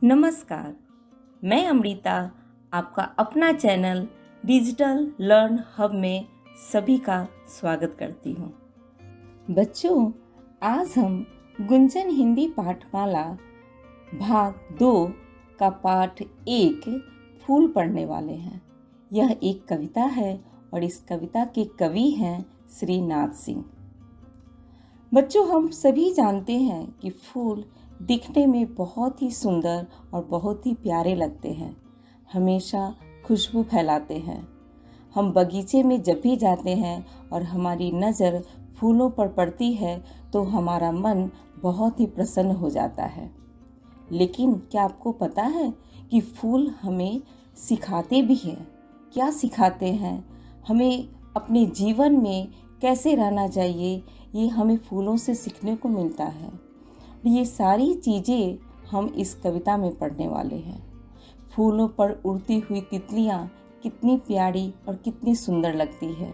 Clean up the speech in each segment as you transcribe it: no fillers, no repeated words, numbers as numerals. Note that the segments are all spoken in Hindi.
नमस्कार, मैं अमृता आपका अपना चैनल डिजिटल लर्न हब में सभी का स्वागत करती हूँ। बच्चों, आज हम गुंजन हिंदी पाठमाला भाग 2 का पाठ 1 फूल पढ़ने वाले हैं। यह एक कविता है और इस कविता के कवि हैं श्रीनाथ सिंह। बच्चों, हम सभी जानते हैं कि फूल दिखने में बहुत ही सुंदर और बहुत ही प्यारे लगते हैं, हमेशा खुशबू फैलाते हैं। हम बगीचे में जब भी जाते हैं और हमारी नज़र फूलों पर पड़ती है तो हमारा मन बहुत ही प्रसन्न हो जाता है। लेकिन क्या आपको पता है कि फूल हमें सिखाते भी हैं? क्या सिखाते हैं? हमें अपने जीवन में कैसे रहना चाहिए, ये हमें फूलों से सीखने को मिलता है। ये सारी चीज़ें हम इस कविता में पढ़ने वाले हैं। फूलों पर उड़ती हुई तितलियाँ कितनी प्यारी और कितनी सुंदर लगती है।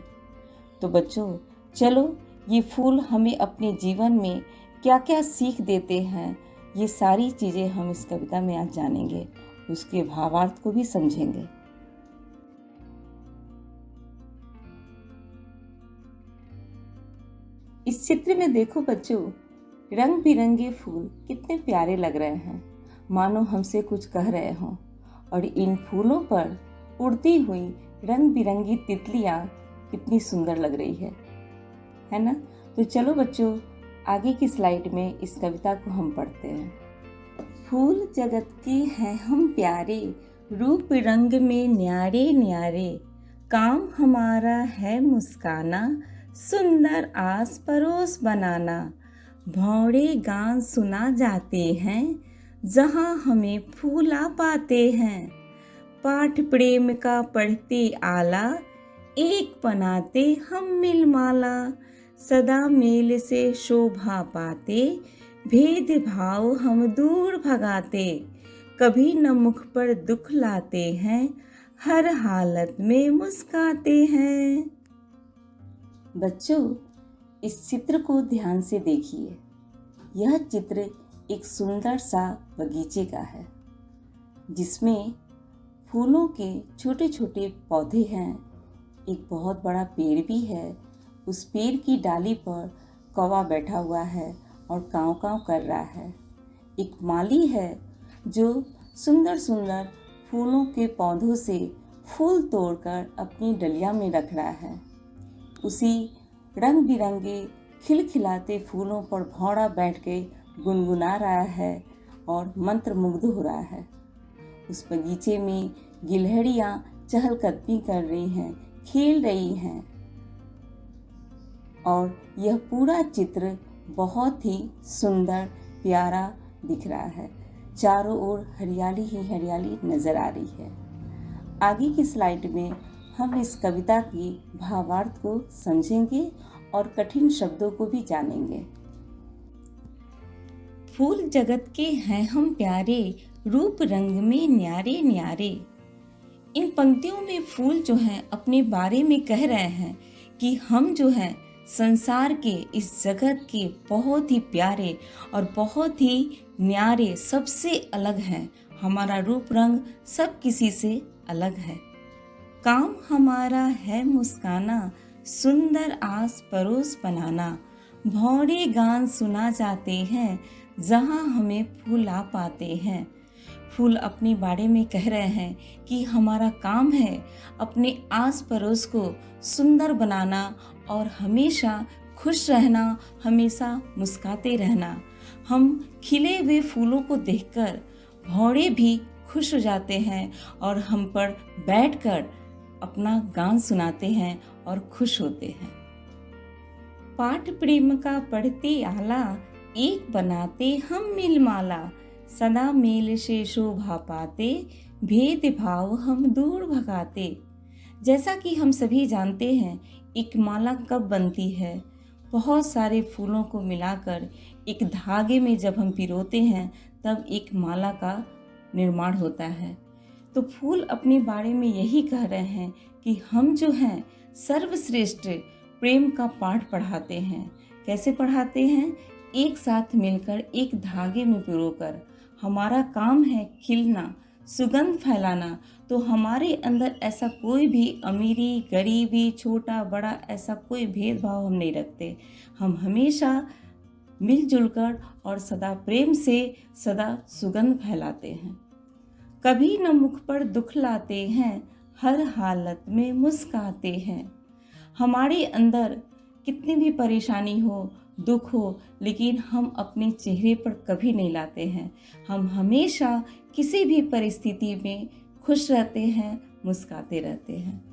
तो बच्चों, चलो ये फूल हमें अपने जीवन में क्या क्या सीख देते हैं, ये सारी चीज़ें हम इस कविता में आज जानेंगे, उसके भावार्थ को भी समझेंगे। इस चित्र में देखो बच्चों, रंग बिरंगे फूल कितने प्यारे लग रहे हैं, मानो हमसे कुछ कह रहे हों। और इन फूलों पर उड़ती हुई रंग बिरंगी तितलियां कितनी सुंदर लग रही है ना? तो चलो बच्चों, आगे की स्लाइड में इस कविता को हम पढ़ते हैं। फूल जगत के हैं हम प्यारे, रूप रंग में न्यारे न्यारे, काम हमारा है मुस्काना, सुंदर आस पड़ोस बनाना। भौरे गान सुना जाते हैं, जहाँ हमें फूला पाते हैं। पाठ प्रेम का पढ़ते आला, एक बनाते हम मिल माला। सदा मेल से शोभा पाते, भेद भाव हम दूर भगाते। कभी न मुख पर दुख लाते हैं, हर हालत में मुस्काते हैं। बच्चों, इस चित्र को ध्यान से देखिए। यह चित्र एक सुंदर सा बगीचे का है, जिसमें फूलों के छोटे छोटे पौधे हैं। एक बहुत बड़ा पेड़ भी है। उस पेड़ की डाली पर कौवा बैठा हुआ है और काँव काँव कर रहा है। एक माली है जो सुंदर सुंदर फूलों के पौधों से फूल तोड़कर अपनी डलिया में रख रहा है। उसी रंग बिरंगे खिलखिलाते फूलों पर भौरा बैठ के गुनगुना रहा है और मंत्रमुग्ध हो रहा है। उस बगीचे में गिलहरियाँ चहलकदमी कर रही हैं, खेल रही हैं। और यह पूरा चित्र बहुत ही सुंदर प्यारा दिख रहा है। चारों ओर हरियाली ही हरियाली नजर आ रही है। आगे की स्लाइड में हम इस कविता की भावार्थ को समझेंगे और कठिन शब्दों को भी जानेंगे। फूल जगत के हैं हम प्यारे, रूप रंग में न्यारे न्यारे। इन पंक्तियों में फूल जो हैं अपने बारे में कह रहे हैं कि हम जो हैं संसार के, इस जगत के बहुत ही प्यारे और बहुत ही न्यारे, सबसे अलग हैं। हमारा रूप रंग सब किसी से अलग है। काम हमारा है मुस्काना, सुंदर आस पड़ोस बनाना। भौरे गान सुना जाते हैं, जहाँ हमें फूल आ पाते हैं। फूल अपने बारे में कह रहे हैं कि हमारा काम है अपने आस पड़ोस को सुंदर बनाना और हमेशा खुश रहना, हमेशा मुस्काते रहना। हम खिले हुए फूलों को देखकर भौरे भी खुश हो जाते हैं और हम पर बैठकर अपना गान सुनाते हैं और खुश होते हैं। पाठ प्रेम का पढ़ते आला, एक बनाते हम मिल माला। सदा मेल से शोभा पाते, भेद भाव हम दूर भगाते। जैसा कि हम सभी जानते हैं, एक माला कब बनती है? बहुत सारे फूलों को मिलाकर एक धागे में जब हम पिरोते हैं तब एक माला का निर्माण होता है। तो फूल अपने बारे में यही कह रहे हैं कि हम जो हैं सर्वश्रेष्ठ प्रेम का पाठ पढ़ाते हैं। कैसे पढ़ाते हैं? एक साथ मिलकर एक धागे में पिरोकर हमारा काम है खिलना, सुगंध फैलाना, तो हमारे अंदर ऐसा कोई भी अमीरी गरीबी छोटा बड़ा ऐसा कोई भेदभाव हम नहीं रखते। हम हमेशा मिलजुल कर और सदा प्रेम से सदा सुगंध फैलाते हैं। कभी न मुख पर दुख लाते हैं, हर हालत में मुस्काते हैं। हमारे अंदर कितनी भी परेशानी हो, दुख हो, लेकिन हम अपने चेहरे पर कभी नहीं लाते हैं। हम हमेशा किसी भी परिस्थिति में खुश रहते हैं, मुस्काते रहते हैं।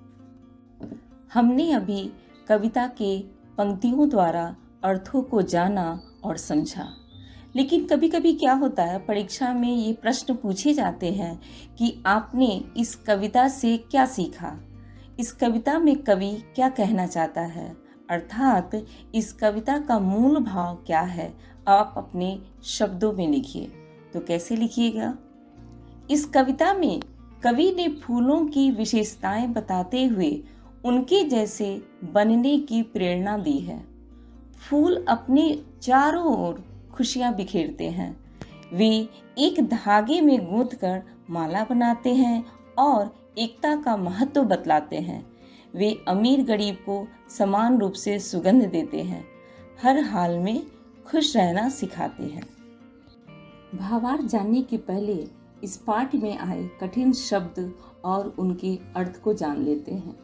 हमने अभी कविता के पंक्तियों द्वारा अर्थों को जाना और समझा, लेकिन कभी कभी क्या होता है, परीक्षा में ये प्रश्न पूछे जाते हैं कि आपने इस कविता से क्या सीखा, इस कविता में कवि क्या कहना चाहता है, अर्थात इस कविता का मूल भाव क्या है, आप अपने शब्दों में लिखिए। तो कैसे लिखिएगा? इस कविता में कवि ने फूलों की विशेषताएं बताते हुए उनके जैसे बनने की प्रेरणा दी है। फूल अपने चारों ओर खुशियां बिखेरते हैं। वे एक धागे में गूंथकर माला बनाते हैं और एकता का महत्व बतलाते हैं। वे अमीर गरीब को समान रूप से सुगंध देते हैं, हर हाल में खुश रहना सिखाते हैं। भावार्थ जानने के पहले इस पाठ में आए कठिन शब्द और उनके अर्थ को जान लेते हैं।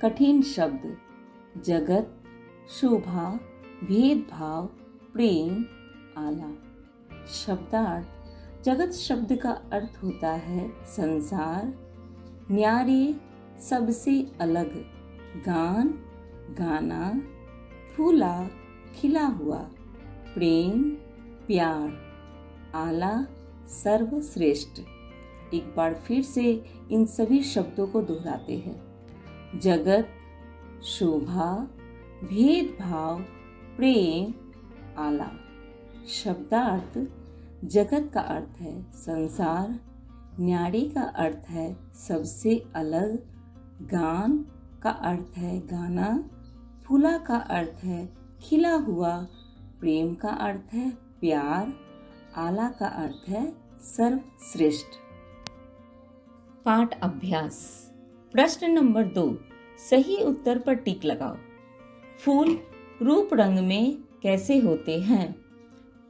कठिन शब्द: जगत, शोभा, भेदभाव, प्रेम, आला। शब्दार्थ: जगत शब्द का अर्थ होता है संसार, न्यारे, सबसे अलग, गान, गाना, फूला, खिला हुआ, प्रेम, प्यार, आला, सर्वश्रेष्ठ। एक बार फिर से इन सभी शब्दों को दोहराते हैं। जगत, शोभा, भेदभाव, प्रेम, आला। शब्दार्थ: जगत का अर्थ है संसार, न्यारे का अर्थ है सबसे अलग, गान का अर्थ है गाना, फूला का अर्थ है खिला हुआ, प्रेम का अर्थ है प्यार, आला का अर्थ है सर्वश्रेष्ठ। पाठ अभ्यास। प्रश्न नंबर 2, सही उत्तर पर टिक लगाओ। फूल रूप रंग में कैसे होते हैं?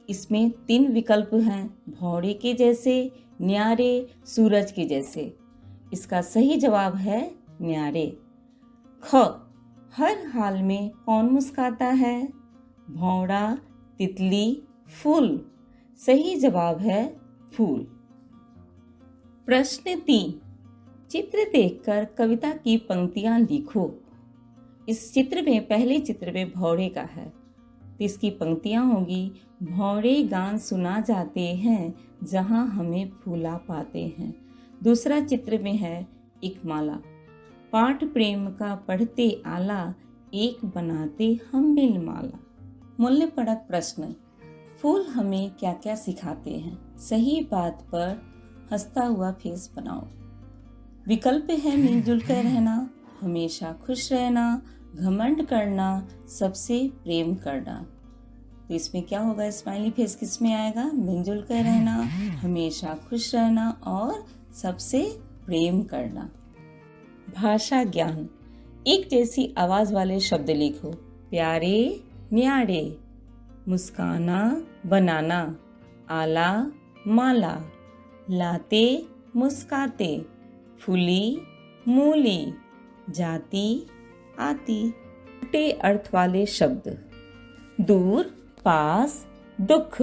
इसमें 3 विकल्प हैं: भौरे के जैसे, न्यारे, सूरज के जैसे। इसका सही जवाब है न्यारे। ख, हर हाल में कौन मुस्काता है? भौरा, तितली, फूल। सही जवाब है फूल। प्रश्न 3, चित्र देखकर कविता की पंक्तियां लिखो। इस चित्र में पहले चित्र में भौरे का है, तो इसकी पंक्तियां होगी: भौरे गान सुना जाते हैं, जहां हमें फूला पाते हैं। दूसरा चित्र में है एक माला: पाठ प्रेम का पढ़ते आला, एक बनाते हम मिल माला। मूल्य परक प्रश्न: फूल हमें क्या क्या सिखाते हैं? सही बात पर हंसता हुआ फेस बनाओ। विकल्प है मिलजुल कर रहना, हमेशा खुश रहना, घमंड करना, सबसे प्रेम करना। तो इसमें क्या होगा? स्माइली फेस किस में आएगा? मिलजुल कर रहना, हमेशा खुश रहना और सबसे प्रेम करना। भाषा ज्ञान। एक जैसी आवाज वाले शब्द लिखो: प्यारे, न्यारे, मुस्काना, बनाना, आला, माला, लाते, मुस्काते, फूली, मूली, जाती, आती। उल्टे अर्थ वाले शब्द: दूर, पास, दुख,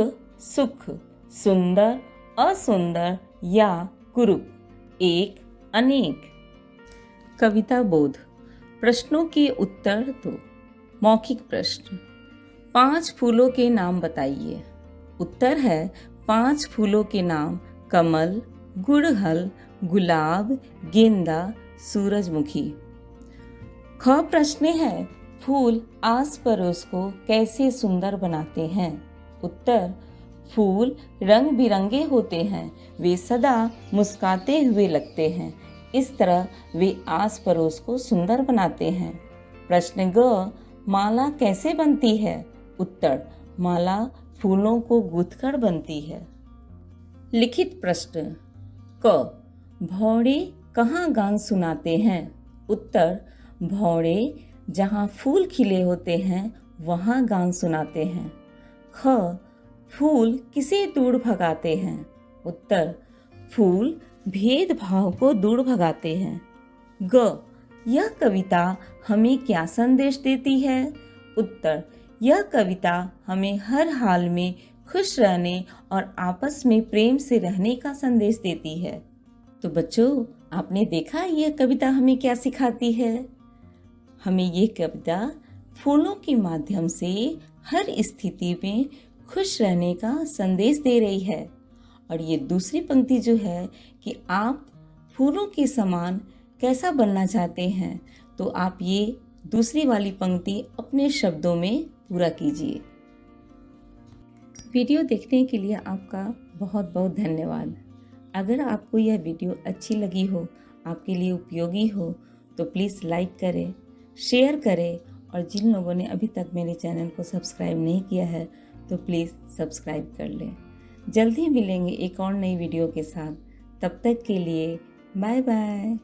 सुख, सुंदर, असुंदर या कुरूप, एक, अनेक। कविता बोध। प्रश्नों के उत्तर दो। मौखिक प्रश्न: 5 फूलों के नाम बताइए। उत्तर है 5 फूलों के नाम: कमल, गुड़हल, गुलाब, गेंदा, सूरजमुखी। ख प्रश्न है: फूल आस पड़ोस को कैसे सुंदर बनाते हैं? उत्तर: फूल रंग बिरंगे होते हैं, वे सदा मुस्काते हुए लगते हैं, इस तरह वे आस पड़ोस को सुंदर बनाते हैं। प्रश्न ग, माला कैसे बनती है? उत्तर: माला फूलों को गूंथकर बनती है। लिखित प्रश्न। क, भौरे कहाँ गान सुनाते हैं? उत्तर, भौरे जहाँ फूल खिले होते हैं वहाँ गान सुनाते हैं। ख, फूल किसे दूर भगाते हैं? उत्तर, फूल भेदभाव को दूर भगाते हैं। ग, यह कविता हमें क्या संदेश देती है? उत्तर, यह कविता हमें हर हाल में खुश रहने और आपस में प्रेम से रहने का संदेश देती है। तो बच्चों, आपने देखा यह कविता हमें क्या सिखाती है? हमें ये कविता फूलों के माध्यम से हर स्थिति में खुश रहने का संदेश दे रही है। और ये दूसरी पंक्ति जो है कि आप फूलों के समान कैसा बनना चाहते हैं, तो आप ये दूसरी वाली पंक्ति अपने शब्दों में पूरा कीजिए। वीडियो देखने के लिए आपका बहुत बहुत धन्यवाद। अगर आपको यह वीडियो अच्छी लगी हो, आपके लिए उपयोगी हो, तो प्लीज़ लाइक करें, शेयर करें और जिन लोगों ने अभी तक मेरे चैनल को सब्सक्राइब नहीं किया है तो प्लीज़ सब्सक्राइब कर लें। जल्दी मिलेंगे एक और नई वीडियो के साथ। तब तक के लिए बाय बाय।